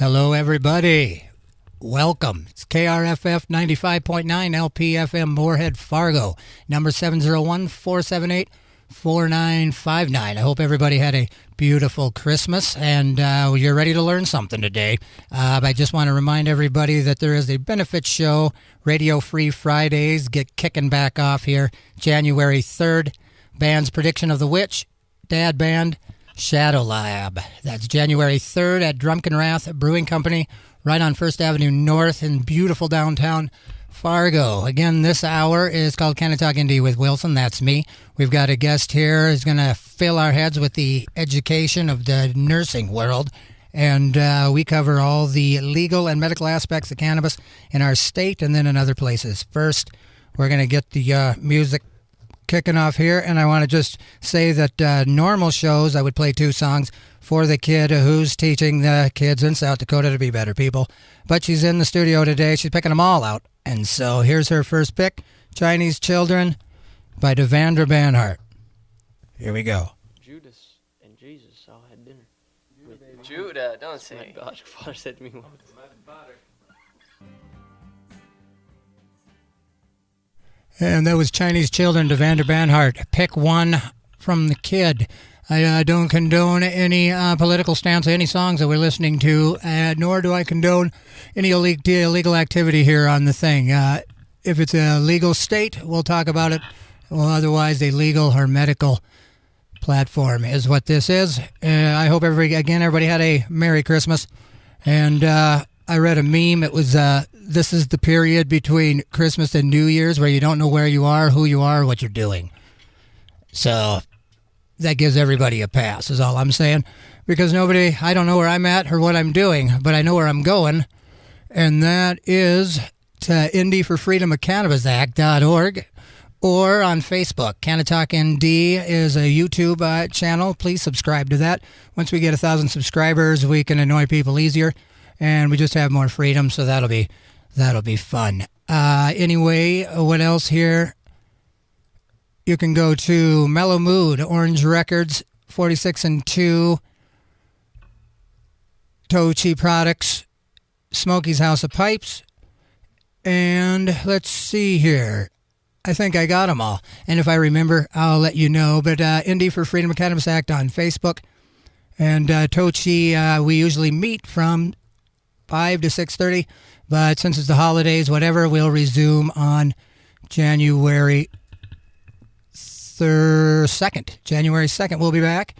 Hello, everybody. Welcome. It's KRFF 95.9 LPFM Moorhead, Fargo, number 701-478-4959. I hope everybody had a beautiful Christmas and you're ready to learn something today. I just want to remind everybody that there is a benefit show, Radio Free Fridays, get kicking back off here January 3rd. Band's Prediction of the Witch, Dad Band, Shadow Lab. That's January 3rd at Drunken Wrath Brewing Company, right on 1st Avenue North in beautiful downtown Fargo. Again, this hour is called Canna-Talk ND with Wilson. That's me. We've got a guest here who's going to fill our heads with the education of the nursing world. And we cover all the legal and medical aspects of cannabis in our state and then in other places. First, we're going to get the music kicking off here, and I want to just say that normal shows I would play two songs for the kid who's teaching the kids in South Dakota to be better people, but she's in the studio today. She's picking them all out, and so here's her first pick, Chinese Children by Devendra Banhart. Here we go. Judas and Jesus all had dinner. Judah, don't say God. Your father said to me once. And that was Chinese Children, Devendra Banhart. Pick one from the kid. I don't condone any political stance of any songs that we're listening to, nor do I condone any illegal activity here on the thing. If it's a legal state, we'll talk about it. Well, otherwise, a legal or medical platform is what this is. I hope everybody had a Merry Christmas. And I read a meme. It was this is the period between Christmas and New Year's where you don't know where you are, who you are, what you're doing. So that gives everybody a pass is all I'm saying. Because I don't know where I'm at or what I'm doing, but I know where I'm going. And that is to indieforfreedomofcannabisact.org or on Facebook. Canna-Talk ND is a YouTube channel. Please subscribe to that. Once we get 1,000 subscribers, we can annoy people easier. And we just have more freedom, so that'll be fun. Anyway, what else here? You can go to Mellow Mood, Orange Records, 46 and 2, Tochi Products, Smokey's House of Pipes, and let's see here. I think I got them all. And if I remember, I'll let you know. But Indie for Freedom of Cannabis Act on Facebook. And Tochi, we usually meet from 5 to 6:30, but since it's the holidays, whatever, we'll resume on January 2nd. January 2nd, we'll be back.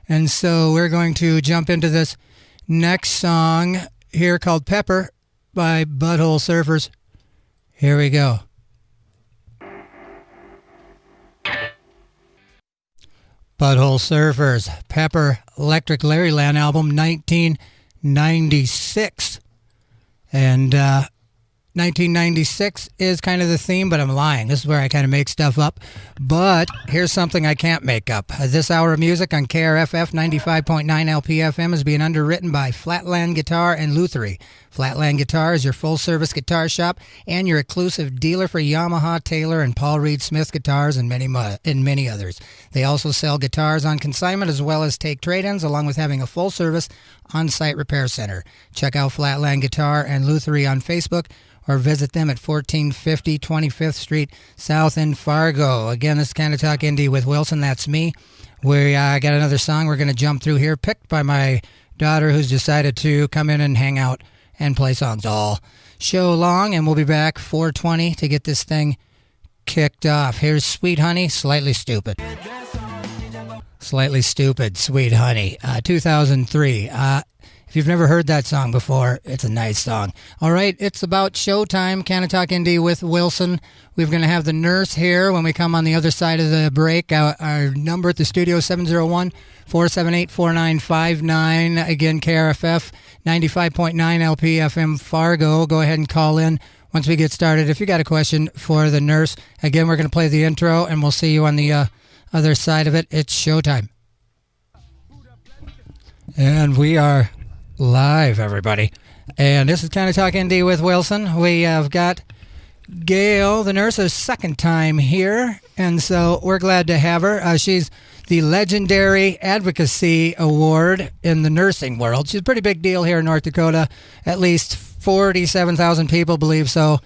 And so we're going to jump into this next song here called Pepper by Butthole Surfers. Here we go. Butthole Surfers, Pepper, Electric Larryland album, 1996. And 1996 is kind of the theme, but I'm lying. This is where I kind of make stuff up. But here's something I can't make up. This hour of music on KRFF 95.9 LPFM is being underwritten by Flatland Guitar and Luthery. Flatland Guitar is your full-service guitar shop and your exclusive dealer for Yamaha, Taylor, and Paul Reed Smith guitars and many others. They also sell guitars on consignment as well as take trade-ins, along with having a full-service on-site repair center. Check out Flatland Guitar and Luthery on Facebook or visit them at 1450 25th Street South in Fargo. Again, this is Canna-Talk ND with Wilson. That's me. We got another song we're going to jump through here, picked by my daughter who's decided to come in and hang out and play songs all show long, and we'll be back 4:20 to get this thing kicked off. Here's Sweet Honey, Slightly Stupid. Slightly Stupid, Sweet Honey, 2003. If you've never heard that song before, it's a nice song. All right, it's about showtime. Canna-Talk ND with Wilson. We're going to have the nurse here when we come on the other side of the break. Our number at the studio, 701-478-4959. Again, KRFF, 95.9 LPFM Fargo. Go ahead and call in once we get started. If you got a question for the nurse, again, we're going to play the intro, and we'll see you on the other side of it. It's showtime. And we are live, everybody. And this is Canna-Talk ND with Wilson. We have got Gale, the nurse's second time here, and so we're glad to have her. She's the legendary advocacy award in the nursing world. She's a pretty big deal here in North Dakota. At least 47,000 people believe so.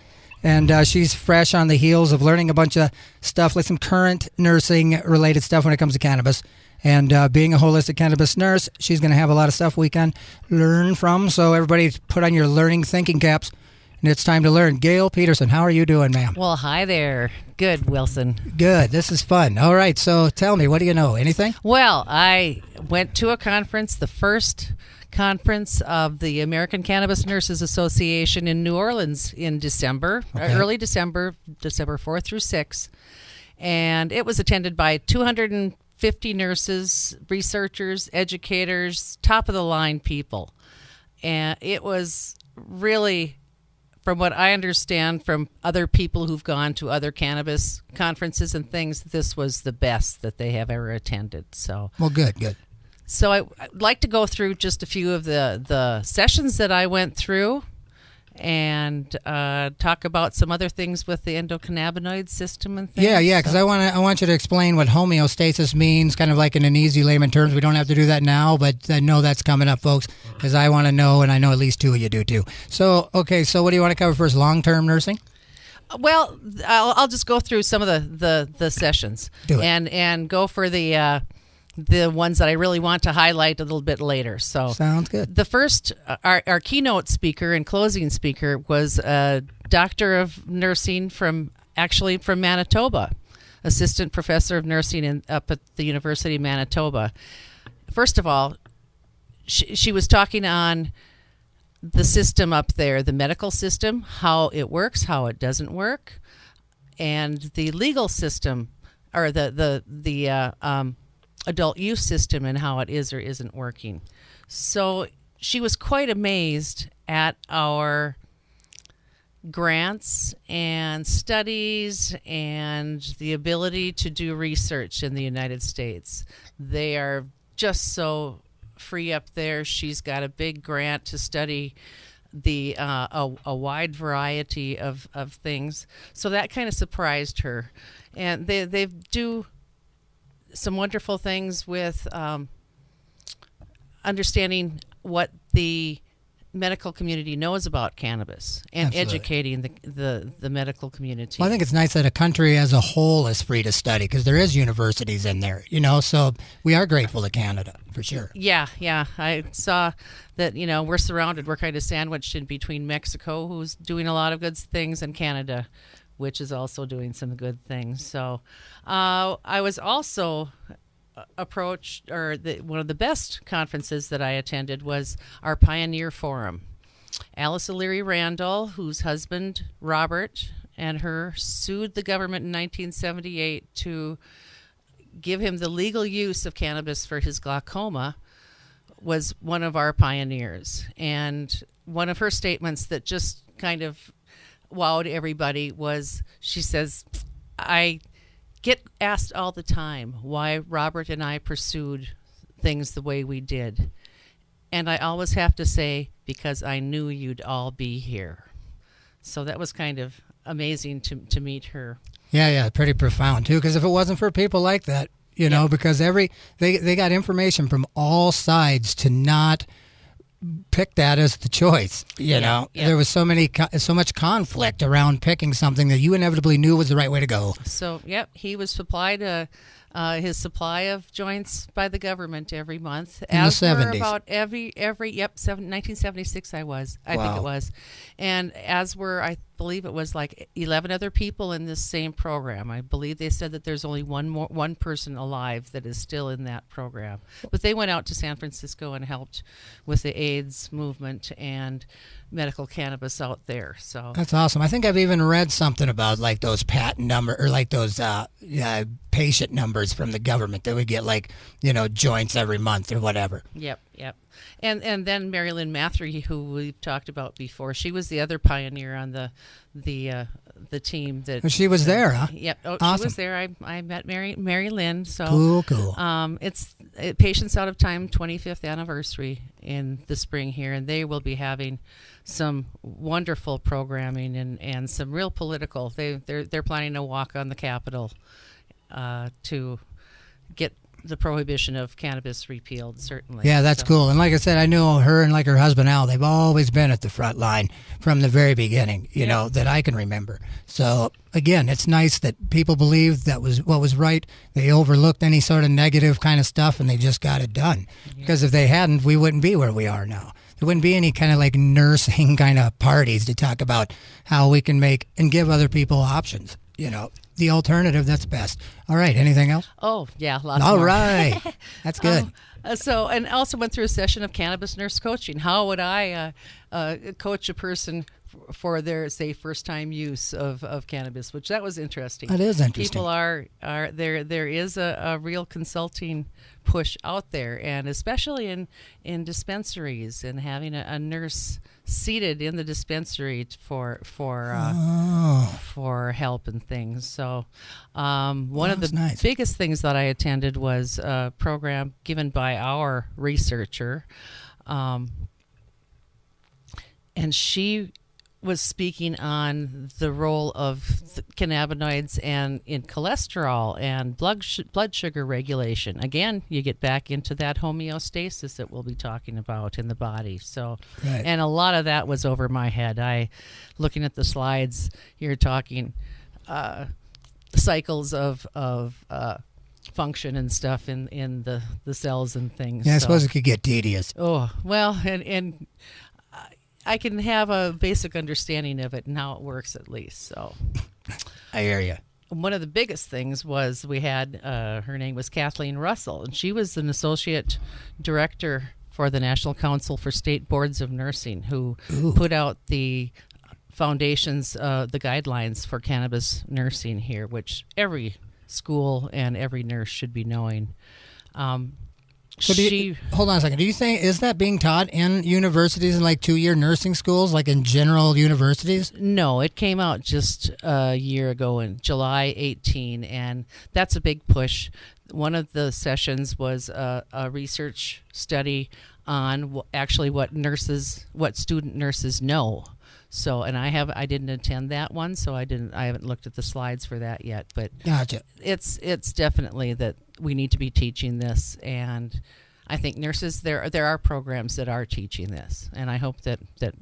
And she's fresh on the heels of learning a bunch of stuff, like some current nursing-related stuff when it comes to cannabis. And being a holistic cannabis nurse, she's going to have a lot of stuff we can learn from. So everybody put on your learning thinking caps, and it's time to learn. Gale Pederson, how are you doing, ma'am? Well, hi there. Good, Wilson. Good. This is fun. All right, so tell me, what do you know? Anything? Well, I went to a conference, the first conference of the American Cannabis Nurses Association in New Orleans in December, early December, December 4th through 6th. And it was attended by 250 nurses, researchers, educators, top-of-the-line people. And it was really, from what I understand from other people who've gone to other cannabis conferences and things, this was the best that they have ever attended. So, well, good. So I'd like to go through just a few of the sessions that I went through and talk about some other things with the endocannabinoid system and things. Yeah, because I want you to explain what homeostasis means, kind of like in an easy layman terms. We don't have to do that now, but I know that's coming up, folks, because I want to know, and I know at least two of you do too. So, okay, so what do you want to cover first, long-term nursing? Well, I'll just go through some of the sessions. Do it. And go for the ones that I really want to highlight a little bit later. So sounds good. The first, our keynote speaker and closing speaker was a doctor of nursing from Manitoba, assistant professor of nursing up at the University of Manitoba. First of all, she was talking on the system up there, the medical system, how it works, how it doesn't work, and the legal system, or the adult use system and how it is or isn't working. So she was quite amazed at our grants and studies and the ability to do research in the United States. They are just so free up there. She's got a big grant to study a wide variety of things. So that kind of surprised her. And they do some wonderful things with understanding what the medical community knows about cannabis and Absolutely. Educating the medical community. Well, I think it's nice that a country as a whole is free to study, because there is universities in there, so we are grateful to Canada, for sure. Yeah. I saw that, we're surrounded. We're kind of sandwiched in between Mexico, who's doing a lot of good things, and Canada, which is also doing some good things. So I was also approached, or one of the best conferences that I attended was our Pioneer Forum. Alice O'Leary Randall, whose husband, Robert, and her sued the government in 1978 to give him the legal use of cannabis for his glaucoma, was one of our pioneers. And one of her statements that just kind of wowed everybody was, she says, I get asked all the time why Robert and I pursued things the way we did. And I always have to say, because I knew you'd all be here. So that was kind of amazing to meet her. Yeah, pretty profound too, because if it wasn't for people like that, because they got information from all sides to not pick that as the choice. There was so much conflict around picking something that you inevitably knew was the right way to go. So he was supplied his supply of joints by the government every month. In the 70s. About every 1976 I think it was. And as were, I believe it was like 11 other people in this same program. I believe they said that there's only one person alive that is still in that program. But they went out to San Francisco and helped with the AIDS movement and medical cannabis out there. So that's awesome. I think I've even read something about like those patent number, or like those patient numbers from the government that we get, like joints every month or whatever. Yep. And then Mary Lynn Mathery, who we've talked about before, she was the other pioneer on the team that. She was there, huh? Yep. Oh, awesome. She was there. I met Mary Lynn. So cool. It's Patients Out of Time 25th anniversary in the spring here, and they will be having some wonderful programming and some real political. They're planning to walk on the Capitol to get the prohibition of cannabis repealed, certainly. Yeah, that's cool. And like I said, I know her and like her husband Al, they've always been at the front line from the very beginning, you know, that I can remember. So again, it's nice that people believed that was what was right. They overlooked any sort of negative kind of stuff and they just got it done. Because if they hadn't, we wouldn't be where we are now. There wouldn't be any kind of like nursing kind of parties to talk about how we can make and give other people options, you know. The alternative, that's best. All right, anything else? Oh, yeah, lots All more. right, that's good. And also went through a session of cannabis nurse coaching. How would I coach a person for their, say, first-time use of cannabis, which that was interesting. That is interesting. People are there is a real consulting push out there, and especially in dispensaries, and having a nurse seated in the dispensary for help and things. So one of the biggest things that I attended was a program given by our researcher, and she was speaking on the role of the cannabinoids and in cholesterol and blood sugar regulation. Again, you get back into that homeostasis that we'll be talking about in the body. So, right. And a lot of that was over my head. Looking at the slides, you're talking cycles of function and stuff in the cells and things. Yeah, I suppose it could get tedious. Oh, well, and I can have a basic understanding of it and how it works at least. So I hear you. One of the biggest things was we had, her name was Kathleen Russell, and she was an associate director for the National Council for State Boards of Nursing, who put out the foundations, the guidelines for cannabis nursing here, which every school and every nurse should be knowing. So hold on a second. Do you think, is that being taught in universities and like 2-year nursing schools, like in general universities? No, it came out just a year ago in July 18, and that's a big push. One of the sessions was a research study on what student nurses know. So, and I didn't attend that one, so I haven't looked at the slides for that yet. But gotcha. It's definitely that we need to be teaching this, and I think nurses, there are programs that are teaching this, and I hope that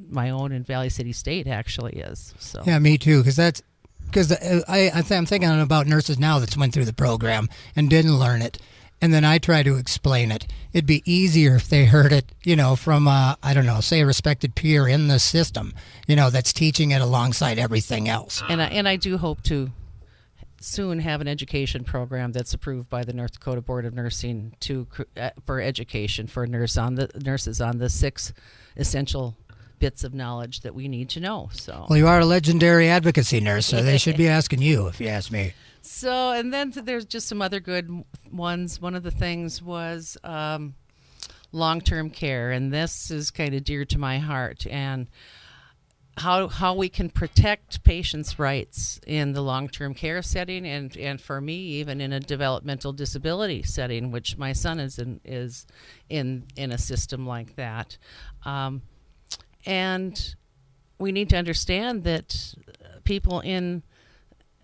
my own in Valley City State actually is. So yeah, me too, because I'm thinking about nurses now that went through the program and didn't learn it. And then I try to explain it. It'd be easier if they heard it, from, say a respected peer in the system, that's teaching it alongside everything else. And I do hope to soon have an education program that's approved by the North Dakota Board of Nursing for education for nurses on the 6 essential bits of knowledge that we need to know. So, well, you are a legendary advocacy nurse, so they should be asking you, if you ask me. So, and then there's just some other good ones. One of the things was long-term care, and this is kind of dear to my heart, and how we can protect patients' rights in the long-term care setting, and for me, even in a developmental disability setting, which my son is in a system like that. And we need to understand that people in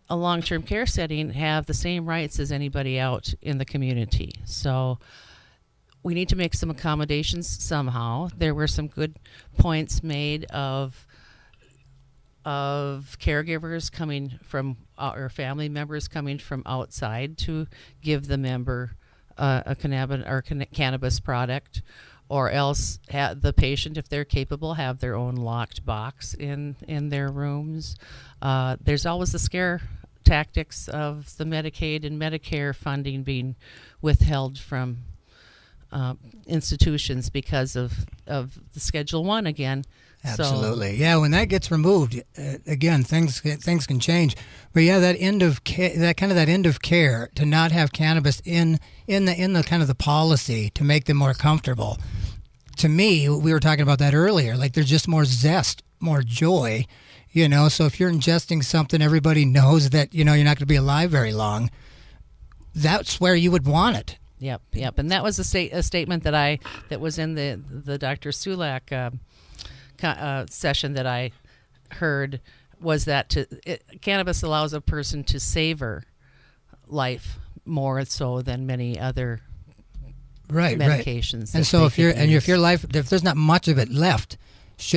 a long-term care setting have the same rights as anybody out in the community. So we need to make some accommodations somehow. There were some good points made of caregivers coming from, or family members coming from outside to give the member a cannabis product, or else the patient, if they're capable, have their own locked box in their rooms. There's always the scare tactics of the Medicaid and Medicare funding being withheld from institutions because of the Schedule I again. Absolutely. Yeah, when that gets removed, again, things can change. But yeah, that end of care, to not have cannabis in the kind of the policy to make them more comfortable. To me, we were talking about that earlier, like there's just more zest, more joy, so if you're ingesting something, everybody knows that, you're not going to be alive very long. That's where you would want it. Yep. And that was a statement that was in the Dr. Sulak session that I heard, was that cannabis allows a person to savor life more so than many other right. medications. And so if there's not much of it left,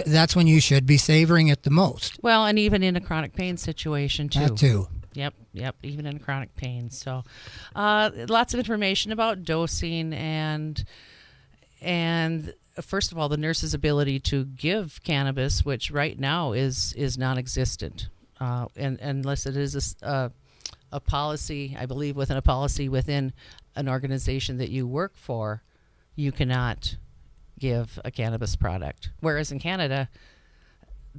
that's when you should be savoring it the most. Well, and even in a chronic pain situation too. That too. Yep, even in chronic pain. So lots of information about dosing and first of all, the nurse's ability to give cannabis, which right now is non-existent, and unless it is a policy, I believe within a policy within an organization that you work for, you cannot give a cannabis product. Whereas in Canada,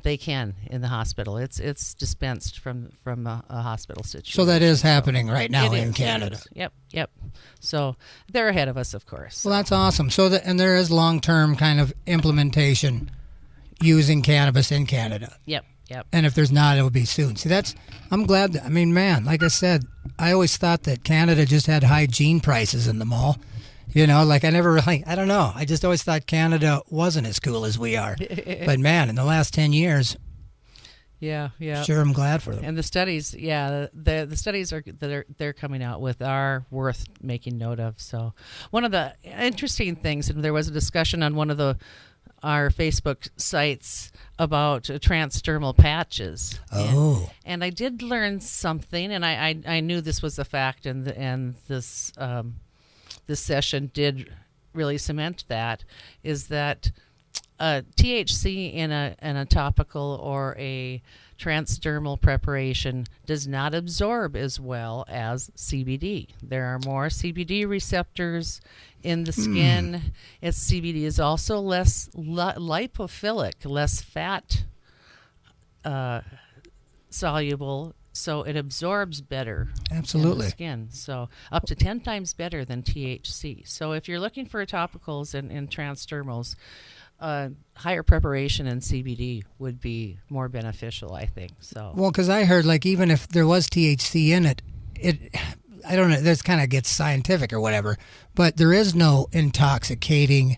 they can in the hospital. It's dispensed from a hospital situation. So that is happening right now in Canada. Yep. So they're ahead of us, of course. Well, that's awesome. And there is long-term kind of implementation using cannabis in Canada. Yep. And if there's not, it will be soon. See, I'm glad like I said, I always thought that Canada just had high gene prices in the mall. I never really, I don't know. I just always thought Canada wasn't as cool as we are. But man, in the last 10 years, yeah. Sure, I'm glad for them. And the studies, the studies they're coming out with are worth making note of. So one of the interesting things, and there was a discussion on one of our Facebook sites about transdermal patches. Oh. And I did learn something, and I knew this was a fact, and this session did really cement that, is that THC in a topical or a transdermal preparation does not absorb as well as CBD. There are more CBD receptors in the skin. CBD is also less lipophilic, less fat soluble, so it absorbs better. Absolutely. In the skin. So up to 10 times better than THC. So if you're looking for topicals and transdermals, higher preparation in CBD would be more beneficial, I think. So. Well, because I heard even if there was THC in it, I don't know, this kind of gets scientific or whatever, but there is no intoxicating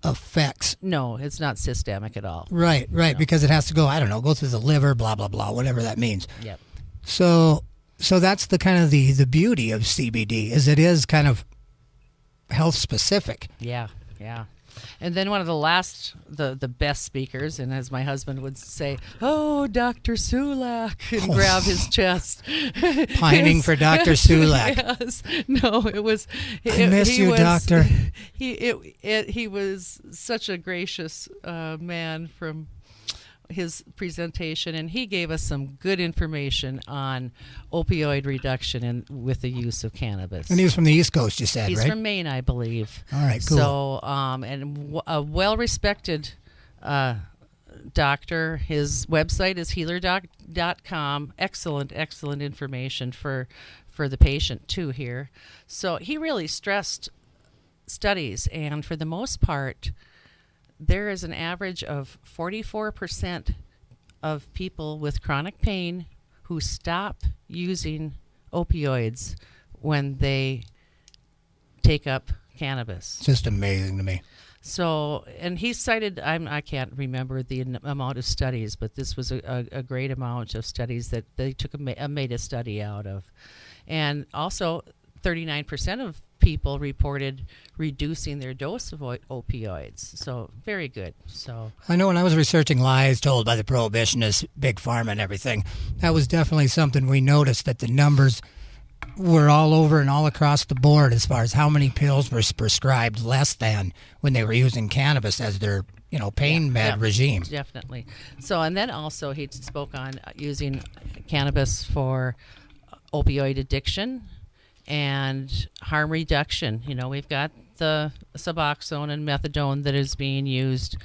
effects. No, it's not systemic at all. Right, no. Because it has to go through the liver, blah, blah, blah, whatever that means. Yep. So that's the kind of the beauty of CBD, is it is kind of health specific. Yeah. And then one of the best speakers, and as my husband would say, "Oh, Dr. Sulak," and grab his chest. Pining for Dr. Sulak. Yes. No, it was. I miss you, Doctor. He was such a gracious man from his presentation, and he gave us some good information on opioid reduction with the use of cannabis. And he was from the East Coast, you said, He's right? from Maine, I believe. All right, cool. So, and a well-respected doctor. His website is healerdoc.com. Excellent information for the patient, too, here. So he really stressed studies, and for the most part, there is an average of 44% of people with chronic pain who stop using opioids when they take up cannabis. Just amazing to me. So, and he cited, I can't remember the amount of studies, but this was a great amount of studies that they made a study out of. And also, 39% of people reported reducing their dose of opioids. So very good. So I know when I was researching lies told by the prohibitionists, big pharma and everything, that was definitely something we noticed, that the numbers were all over and all across the board as far as how many pills were prescribed less than when they were using cannabis as their pain med regime. Definitely. So, and then also he spoke on using cannabis for opioid addiction and harm reduction. We've got the Suboxone and methadone that is being used.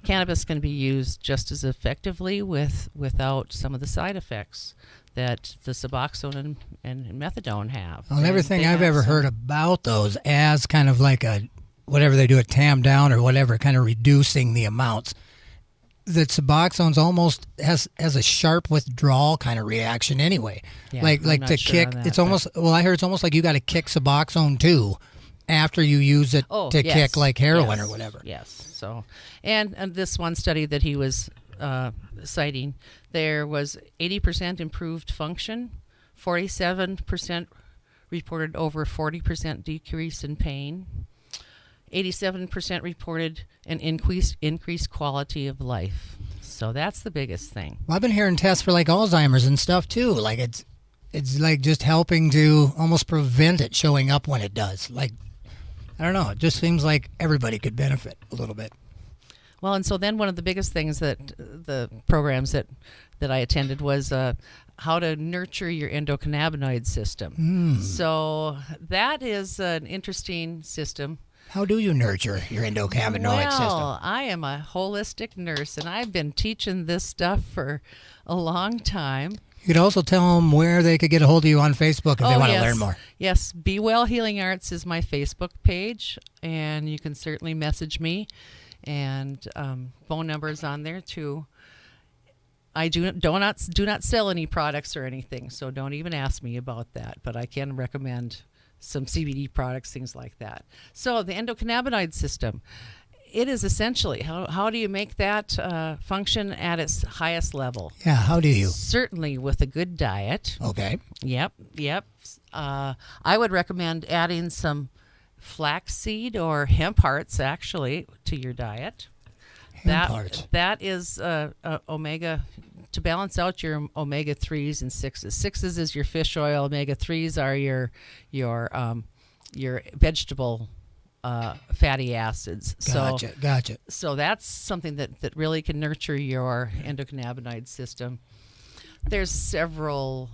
Cannabis can be used just as effectively without some of the side effects that the Suboxone and methadone have. Well, everything I've ever heard about those as kind of like whatever they do at Tam Down or whatever, kind of reducing the amounts. That Suboxone's almost has a sharp withdrawal kind of reaction anyway. Yeah, like to kick. It's almost, I heard it's almost like you got to kick Suboxone too after you use it to kick like heroin or whatever. Yes. So, and this one study that he was citing, there was 80% improved function, 47% reported over 40% decrease in pain. 87% reported an increased quality of life. So that's the biggest thing. Well, I've been hearing tests for like Alzheimer's and stuff too. Like it's like just helping to almost prevent it showing up when it does. Like, I don't know. It just seems like everybody could benefit a little bit. Well, and so then one of the biggest things that the programs that I attended was how to nurture your endocannabinoid system. So that is an interesting system. How do you nurture your endocannabinoid system? Well, I am a holistic nurse, and I've been teaching this stuff for a long time. You could also tell them where they could get a hold of you on Facebook if they want to learn more. Yes, Be Well Healing Arts is my Facebook page, and you can certainly message me, and phone numbers on there too. I do not sell any products or anything, so don't even ask me about that. But I can recommend some CBD products, things like that. So the endocannabinoid system, it is essentially, how do you make that function at its highest level? Yeah, how do you? Certainly with a good diet. Okay. Yep. I would recommend adding some flaxseed or hemp hearts, actually, to your diet. Hemp hearts. That is omega, to balance out your omega-3s and 6s. 6s is your fish oil. Omega-3s are your vegetable fatty acids. Gotcha. So that's something that really can nurture your endocannabinoid system. There's several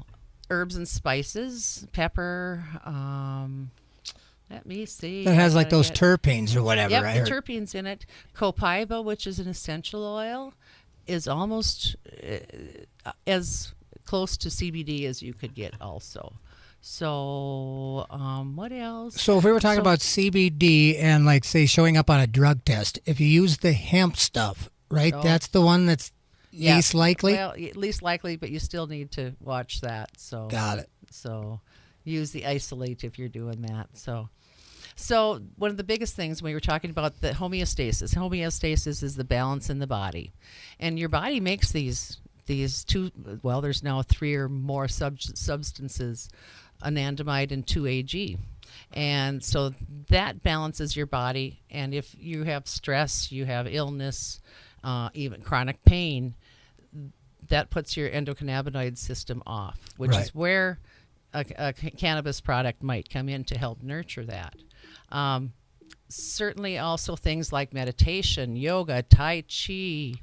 herbs and spices, pepper. Let me see. That has like those terpenes or whatever. Yep, right? the terpenes in it. Copaiba, which is an essential oil, is almost as close to CBD as you could get also. So what else? So if we were talking about CBD and like say showing up on a drug test, if you use the hemp stuff, right? That's the one that's least likely? Well, least likely, but you still need to watch that. So Got it. So use the isolate if you're doing that. So one of the biggest things when we were talking about the homeostasis. Homeostasis is the balance in the body. And your body makes these two, well, there's now 3 or more substances, anandamide and 2-AG. And so that balances your body. And if you have stress, you have illness, even chronic pain, that puts your endocannabinoid system off, which is where a cannabis product might come in to help nurture that. Certainly also things like meditation, yoga, Tai Chi,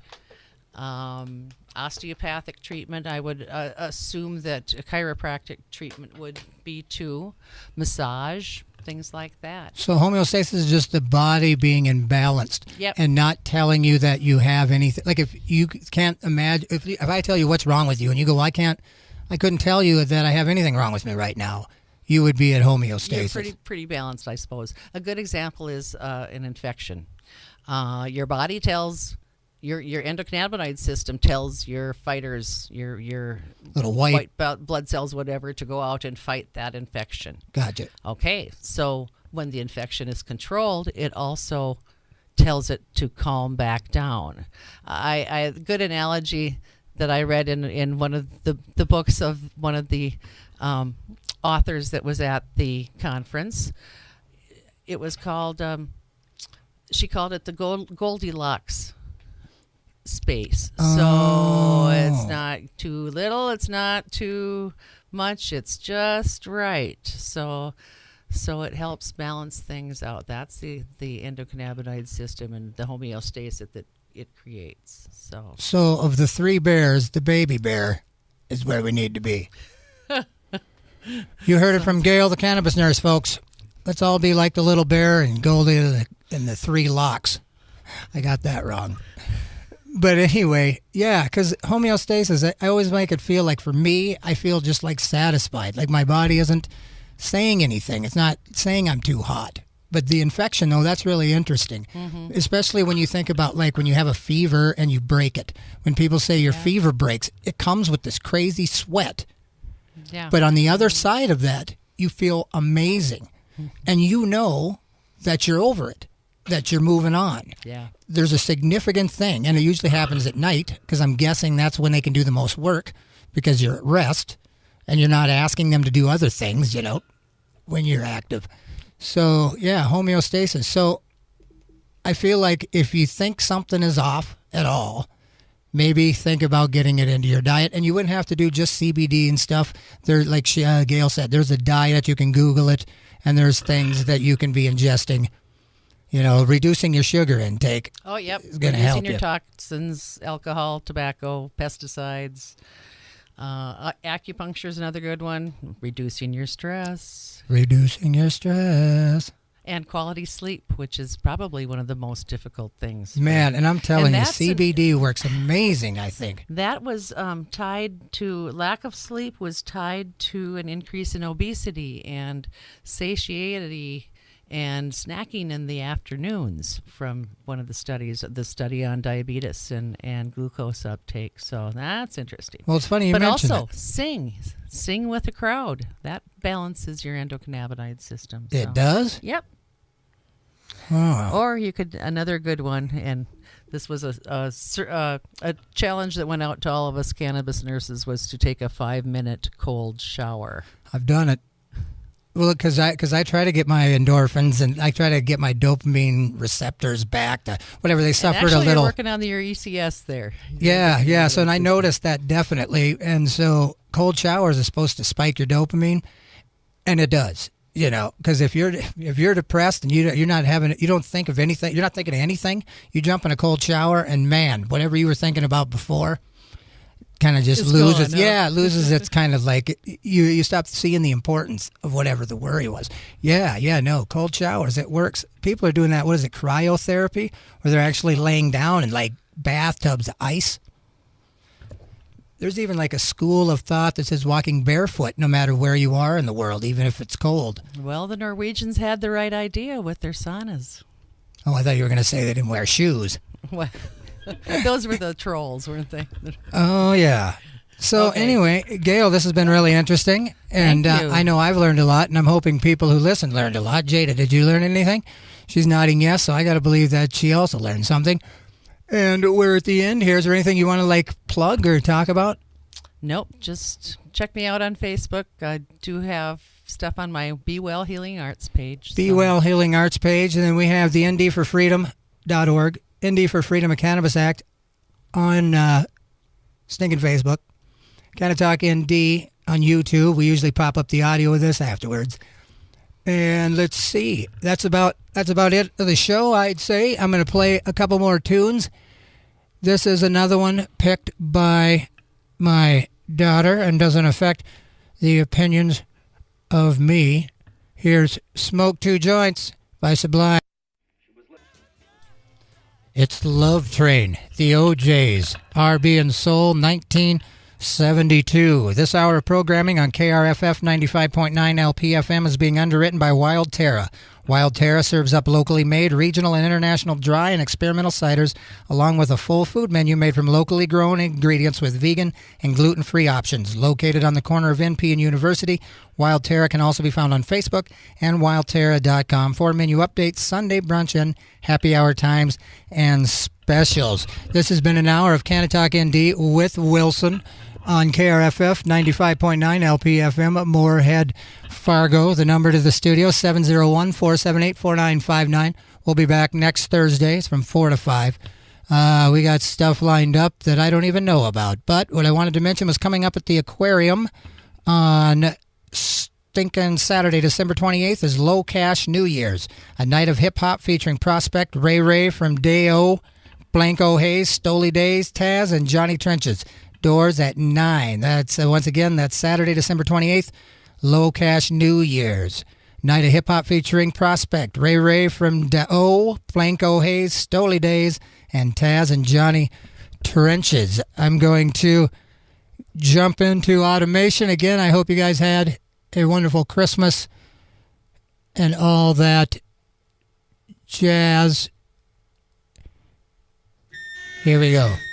osteopathic treatment. I would assume that a chiropractic treatment would be too. Massage, things like that. So homeostasis is just the body being imbalanced and not telling you that you have anything. Like if you can't imagine, if I tell you what's wrong with you and you go, I couldn't tell you that I have anything wrong with me right now, you would be at homeostasis. You're pretty balanced, I suppose. A good example is an infection. Your body tells your endocannabinoid system tells your fighters, your little white blood cells, whatever, to go out and fight that infection. Gotcha. Okay, so when the infection is controlled, it also tells it to calm back down. A good analogy that I read in one of the books of one of the authors that was at the conference. It was called, she called it the Goldilocks space. So it's not too little, it's not too much, it's just right. So it helps balance things out. That's the endocannabinoid system and the homeostasis that it creates. So of the 3 bears, the baby bear is where we need to be. You heard it from Gale, the cannabis nurse, folks. Let's all be like the little bear and Goldie and the 3 locks. I got that wrong. But anyway, yeah, because homeostasis, I always make it feel like, for me, I feel just like satisfied. Like my body isn't saying anything. It's not saying I'm too hot. But the infection, though, that's really interesting, especially when you think about, like, when you have a fever and you break it. When people say your fever breaks, it comes with this crazy sweat. Yeah. But on the other side of that, you feel amazing. And you know that you're over it, that you're moving on. Yeah. There's a significant thing, and it usually happens at night, because I'm guessing that's when they can do the most work, because you're at rest, and you're not asking them to do other things, you know. when you're active. So, yeah, homeostasis. So I feel like if you think something is off at all, maybe think about getting it into your diet. And you wouldn't have to do just CBD and stuff. There, like Gale said, there's a diet. You can Google it. And there's things that you can be ingesting. You know, reducing your sugar intake. Oh, yep. Is going to help your you. toxins, alcohol, tobacco, pesticides. Acupuncture is another good one. Reducing your stress. Reducing your stress. And quality sleep, which is probably one of the most difficult things. Man, and I'm telling you, CBD works amazing, I think. That was tied to, lack of sleep was tied to an increase in obesity and satiety and snacking in the afternoons from one of the studies, the study on diabetes and glucose uptake. So that's interesting. Well, it's funny you mentioned also, it. sing with a crowd. That balances your endocannabinoid system. So. It does? Yep. Oh. Or you could, another good one, and this was a challenge that went out to all of us cannabis nurses, was to take a 5-minute cold shower. I've done it. Well, because I try to get my endorphins and I try to get my dopamine receptors back to whatever they suffered a little. You're working on your ECS there. Yeah. So, and I noticed that definitely. And so, cold showers are supposed to spike your dopamine, and it does. You know, because if you're depressed and you don't think of anything, you're not thinking of anything. You jump in a cold shower, and man, whatever you were thinking about before kind of just loses. It loses its kind of like you stop seeing the importance of whatever the worry was. No, cold showers, it works. People are doing that. What is it, cryotherapy, where they're actually laying down in like bathtubs of ice. There's even like a school of thought that says walking barefoot no matter where you are in the world, even if it's cold. Well, the Norwegians had the right idea with their saunas. Oh, I thought you were going to say they didn't wear shoes. Well, those were the trolls, weren't they? Oh, yeah. So anyway, Gale, this has been really interesting. And I know I've learned a lot, and I'm hoping people who listen learned a lot. Jada, did you learn anything? She's nodding yes, so I got to believe that she also learned something. And we're at the end here. Is there anything you want to like plug or talk about? Nope. Just check me out on Facebook. I do have stuff on my Be Well Healing Arts page. Be Well Healing Arts page. And then we have the ndforfreedom.org, ND for Freedom of Cannabis Act on stinking Facebook. Canna-Talk ND on YouTube. We usually pop up the audio of this afterwards. And let's see. That's about it of the show, I'd say. I'm going to play a couple more tunes. This is another one picked by my daughter and doesn't affect the opinions of me. Here's Smoke Two Joints by Sublime. It's the Love Train, the OJs, R&B and Soul, 1972. This hour of programming on KRFF 95.9 LPFM is being underwritten by Wild Terra. Wild Terra serves up locally made, regional and international dry and experimental ciders, along with a full food menu made from locally grown ingredients with vegan and gluten-free options. Located on the corner of NP and University, Wild Terra can also be found on Facebook and wildterra.com for menu updates, Sunday brunch, and happy hour times and specials. This has been an hour of Canna-Talk ND with Wilson on KRFF 95.9 LPFM, Moorhead, Fargo. The number to the studio, 701-478-4959. We'll be back next Thursday. It's from 4 to 5. We got stuff lined up that I don't even know about. But what I wanted to mention was coming up at the aquarium on stinking Saturday, December 28th, is Low Cash New Year's, a night of hip-hop featuring Prospect, Ray from Day-O, Blanco Hayes, Stoli Days, Taz, and Johnny Trenches. Doors at 9. That's once again, that's Saturday, December 28th, Low Cash New Year's. Night of hip-hop featuring Prospect, Ray from Day-O, Blanco Hayes, Stoli Days, and Taz and Johnny Trenches. I'm going to jump into automation. Again, I hope you guys had a wonderful Christmas and all that jazz. Here we go.